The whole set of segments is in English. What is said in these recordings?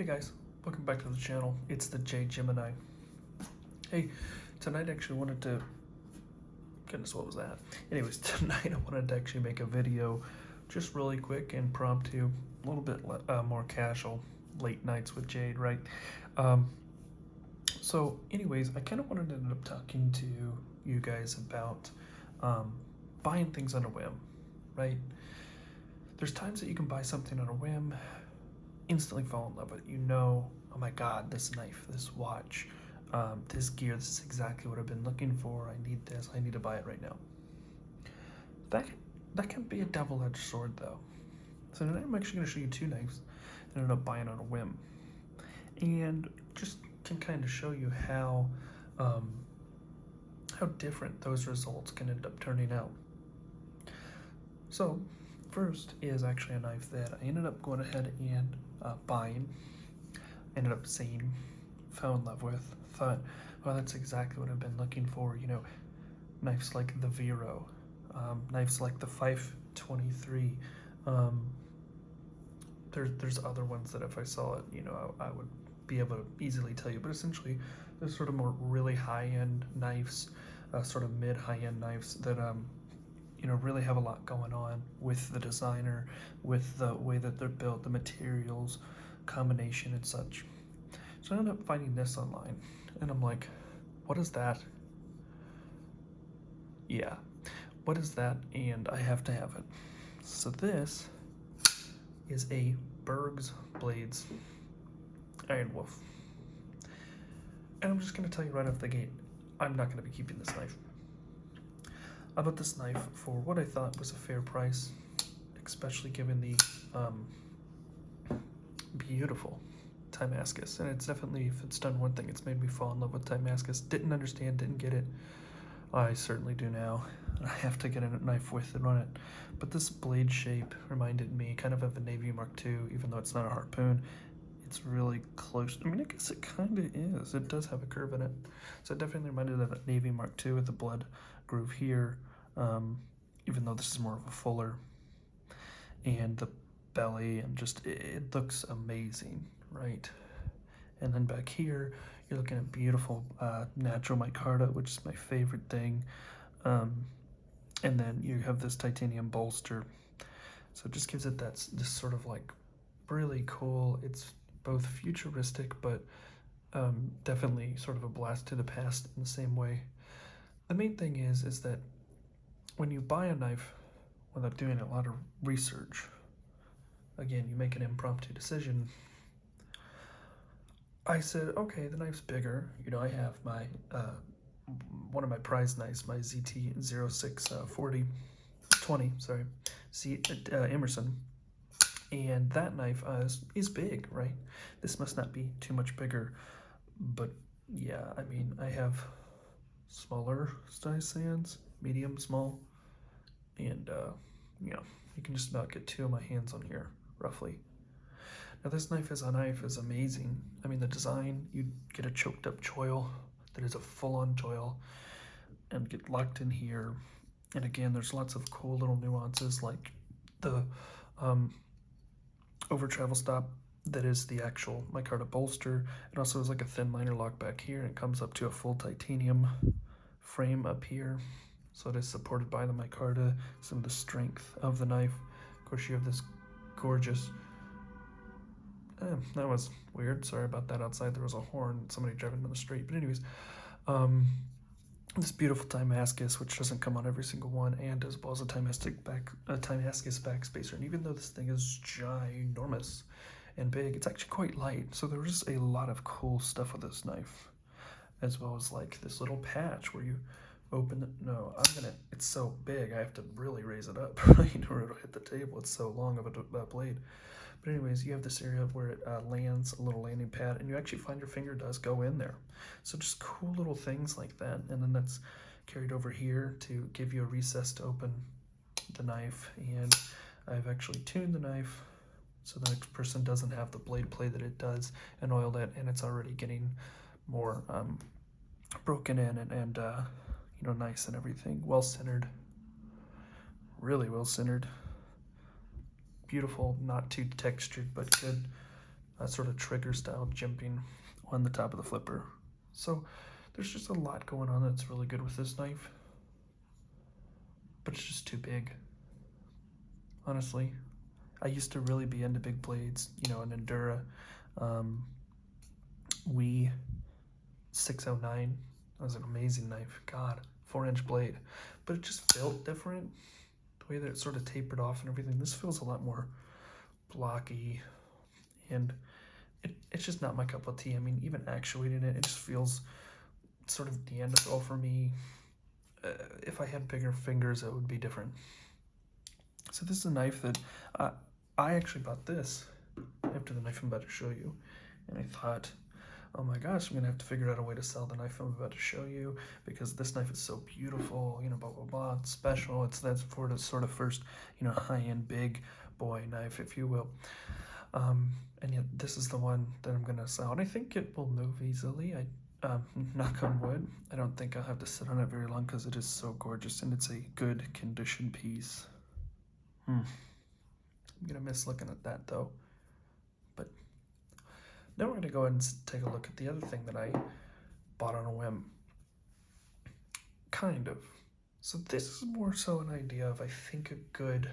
Hey guys, welcome back to the channel. It's the J Gemini. Hey, tonight I actually wanted to, goodness, what was that? Anyways, tonight I wanted to actually make a video just really quick, impromptu, a little bit more casual, late nights with Jade, right? So anyways, I kind of wanted to end up talking to you guys about buying things on a whim, right? There's times that you can buy something on a whim, instantly fall in love with it. You know, oh my god, this knife, this watch, this gear, this is exactly what I've been looking for. I need this, I need to buy it right now. That can be a double-edged sword though. So tonight I'm actually going to show you two knives that I ended up buying on a whim, and just can kind of show you how different those results can end up turning out. So first is actually a knife that I ended up going ahead and buying, ended up seeing, fell in love with, thought, well, that's exactly what I've been looking for. You know, knives like the Vero, knives like the 523. There's other ones that if I saw it, you know, I would be able to easily tell you. But essentially, there's sort of more really high-end knives, sort of mid-high-end knives that you know, really have a lot going on with the designer, with the way that they're built, the materials, combination and such. So I ended up finding this online, and I'm like, what is that? Yeah, what is that? And I have to have it. So this is a Berg's Blades Iron Wolf. And I'm just going to tell you right off the gate, I'm not going to be keeping this knife. I bought this knife for what I thought was a fair price, especially given the beautiful Damascus. And it's definitely, if it's done one thing, it's made me fall in love with Damascus. Didn't understand, didn't get it. I certainly do now. I have to get a knife with it on it. But this blade shape reminded me kind of a Navy Mark II, even though it's not a harpoon. It's really close. I mean, I guess it kind of is. It does have a curve in it. So it definitely reminded me of that Navy Mark II with the blood groove here, even though this is more of a fuller. And the belly, and just, it looks amazing, right? And then back here, you're looking at beautiful natural micarta, which is my favorite thing. And then you have this titanium bolster. So it just gives it this sort of like really cool, it's both futuristic, but definitely sort of a blast to the past in the same way. The main thing is that when you buy a knife without doing a lot of research, again, you make an impromptu decision. I said, okay, the knife's bigger. You know, I have my one of my prize knives, my ZT-0640, 20, sorry, Emerson. And that knife is big, right? This must not be too much bigger. But yeah, I mean, I have smaller size sands, medium, small, and you know, you can just about get two of my hands on here, roughly. Now this knife is amazing. I mean, the design, you get a choked up choil that is a full-on choil and get locked in here. And again, there's lots of cool little nuances like the over travel stop that is the actual micarta bolster. It also has like a thin liner lock back here, and it comes up to a full titanium frame up here. So it is supported by the micarta, some of the strength of the knife. Of course, you have this gorgeous, that was weird, sorry about that. Outside there was a horn, somebody driving down the street. But anyways, this beautiful Damascus, which doesn't come on every single one, and as well as a Damascus backspacer. And even though this thing is ginormous and big, it's actually quite light. So there was just a lot of cool stuff with this knife, as well as like this little patch where you open it. No, it's so big, I have to really raise it up, right, or it'll hit the table. It's so long of a blade. But anyways, you have this area where it lands, a little landing pad, and you actually find your finger does go in there. So just cool little things like that. And then that's carried over here to give you a recess to open the knife. And I've actually tuned the knife so the next person doesn't have the blade play that it does, and oiled it, and it's already getting more broken in and you know, nice and everything. Well centered, really well centered. Beautiful, not too textured, but good sort of trigger style jimping on the top of the flipper. So there's just a lot going on that's really good with this knife, but it's just too big. Honestly, I used to really be into big blades, an Endura We 609. That was an amazing knife. God, 4-inch blade, but it just felt different. The way that it sort of tapered off and everything. This feels a lot more blocky, and it's just not my cup of tea. I mean, even actuating it just feels sort of Neanderthal for me. If I had bigger fingers, it would be different. So this is a knife that I actually bought this after the knife I'm about to show you, and I thought, oh my gosh, I'm gonna have to figure out a way to sell the knife I'm about to show you, because this knife is so beautiful, blah blah blah, it's special. That's for the sort of first, high-end big boy knife, if you will. And yet this is the one that I'm gonna sell, and I think it will move easily. Knock on wood, I don't think I'll have to sit on it very long because it is so gorgeous and it's a good condition piece. I'm gonna miss looking at that though. But now we're gonna go ahead and take a look at the other thing that I bought on a whim. Kind of. So this is more so an idea of, I think, a good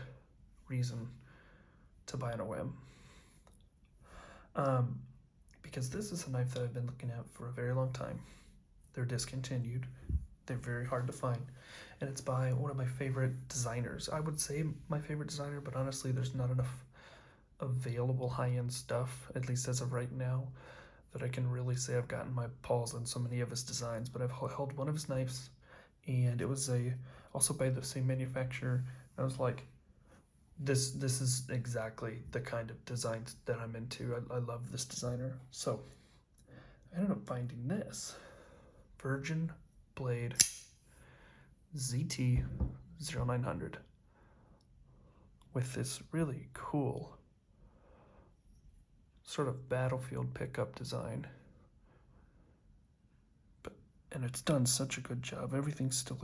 reason to buy on a whim. Because this is a knife that I've been looking at for a very long time. They're discontinued. They're very hard to find. And it's by one of my favorite designers. I would say my favorite designer, but honestly, there's not enough available high-end stuff, at least as of right now, that I can really say I've gotten my paws on so many of his designs. But I've held one of his knives, and it was also by the same manufacturer. I was like, this is exactly the kind of designs that I'm into. I love this designer. So I ended up finding this Virgin Blade ZT 0900 with this really cool sort of battlefield pickup design. And it's done such a good job. Everything's still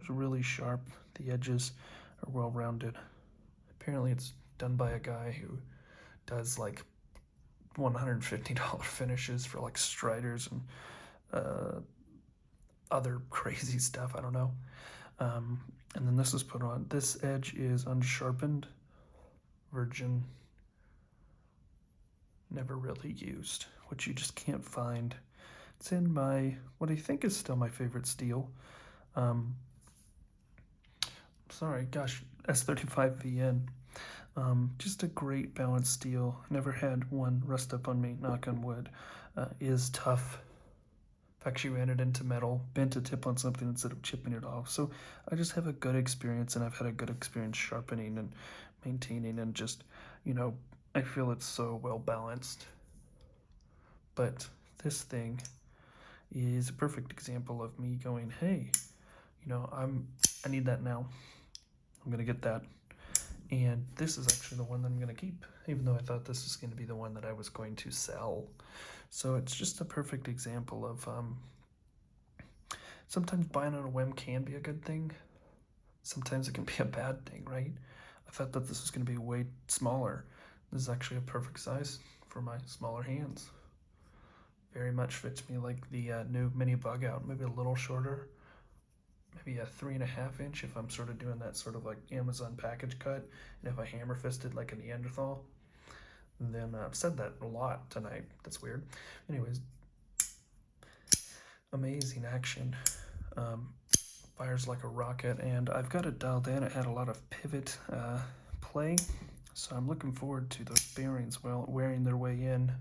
really sharp. The edges are well rounded. Apparently it's done by a guy who does like $150 finishes for like Striders and other crazy stuff. I don't know. And then this is put on. This edge is unsharpened, virgin, never really used, which you just can't find. It's in what I think is still my favorite steel. S35VN. Just a great balanced steel. Never had one rust up on me, knock on wood. Is tough. I've actually ran it into metal, bent a tip on something instead of chipping it off. So I just have a good experience, and I've had a good experience sharpening and maintaining, and just, I feel it's so well balanced. But this thing is a perfect example of me going, hey, I need that now. I'm gonna get that. And this is actually the one that I'm gonna keep, even though I thought this was gonna be the one that I was going to sell. So it's just a perfect example of sometimes buying on a whim can be a good thing. Sometimes it can be a bad thing, right? I thought that this was gonna be way smaller. This is actually a perfect size for my smaller hands. Very much fits me like the new mini bug out, maybe a little shorter, maybe a 3.5 inch if I'm sort of doing that sort of like Amazon package cut, and if I hammer fisted like a Neanderthal. And then I've said that a lot tonight. That's weird. Anyways, amazing action. Fires like a rocket, and I've got it dialed in. It had a lot of pivot play, so I'm looking forward to those bearings wearing their way in.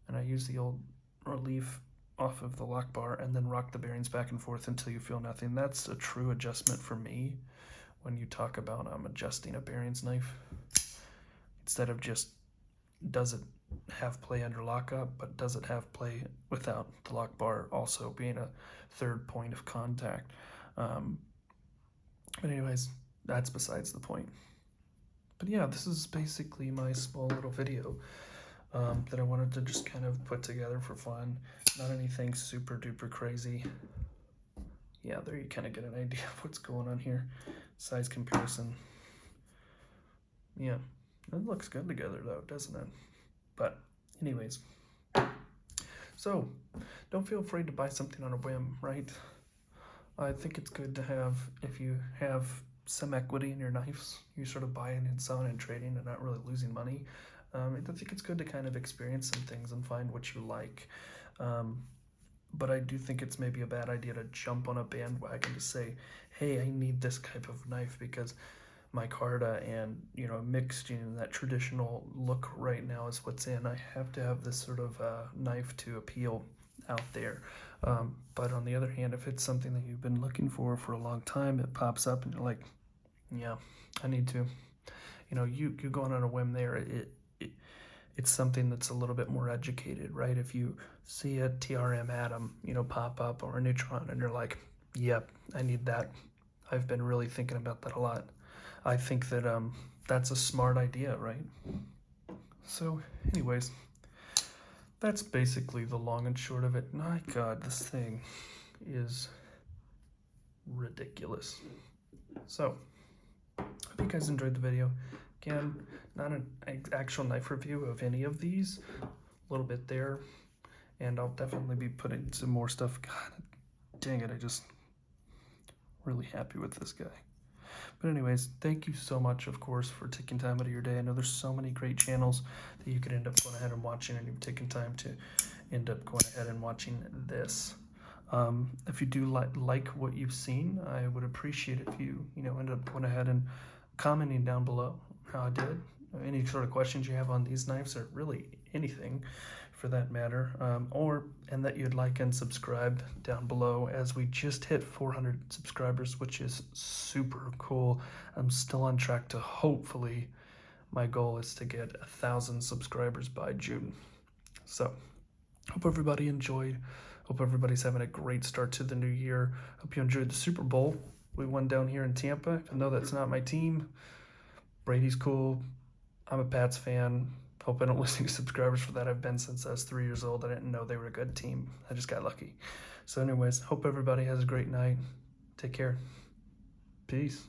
And I use the old relief off of the lock bar and then rock the bearings back and forth until you feel nothing. That's a true adjustment for me when you talk about adjusting a bearings knife. Instead of just, does it have play under lockup, but does it have play without the lock bar also being a third point of contact? But anyways, that's besides the point. But yeah, this is basically my small little video that I wanted to just kind of put together for fun. Not anything super duper crazy. Yeah, there you kind of get an idea of what's going on here. Size comparison. Yeah, it looks good together though, doesn't it? But Anyways, so don't feel afraid to buy something on a whim, right? I think it's good to have, if you have some equity in your knives, you sort of buying and selling and trading and not really losing money. I think it's good to kind of experience some things and find what you like. But I do think it's maybe a bad idea to jump on a bandwagon to say, hey, I need this type of knife because micarta and mixed that traditional look right now is what's in. I have to have this sort of knife to appeal out there. But on the other hand, if it's something that you've been looking for a long time, it pops up and you're like, yeah, I need to. You going on a whim there. It's something that's a little bit more educated, right? If you see a TRM atom, pop up, or a neutron, and you're like, yep, I need that. I've been really thinking about that a lot. I think that that's a smart idea, right? So, anyways, that's basically the long and short of it. My God, this thing is ridiculous. So, hope you guys enjoyed the video. Again, not an actual knife review of any of these. A little bit there, and I'll definitely be putting some more stuff. God, dang it, I just really happy with this guy. But anyways, thank you so much, of course, for taking time out of your day. I know there's so many great channels that you could end up going ahead and watching, and you've taken time to end up going ahead and watching this. If you do like what you've seen, I would appreciate if you end up going ahead and commenting down below how I did. Any sort of questions you have on these knives, or really anything for that matter, and that you'd like and subscribe down below, as we just hit 400 subscribers, which is super cool. I'm still on track to, hopefully, my goal is to get 1,000 subscribers by June. So hope everybody enjoyed. Hope everybody's having a great start to the new year. Hope you enjoyed the Super Bowl. We won down here in Tampa, even though that's not my team. Brady's cool. I'm a Pats fan. Hope I don't lose any subscribers for that. I've been since I was 3 years old. I didn't know they were a good team. I just got lucky. So anyways, hope everybody has a great night. Take care. Peace.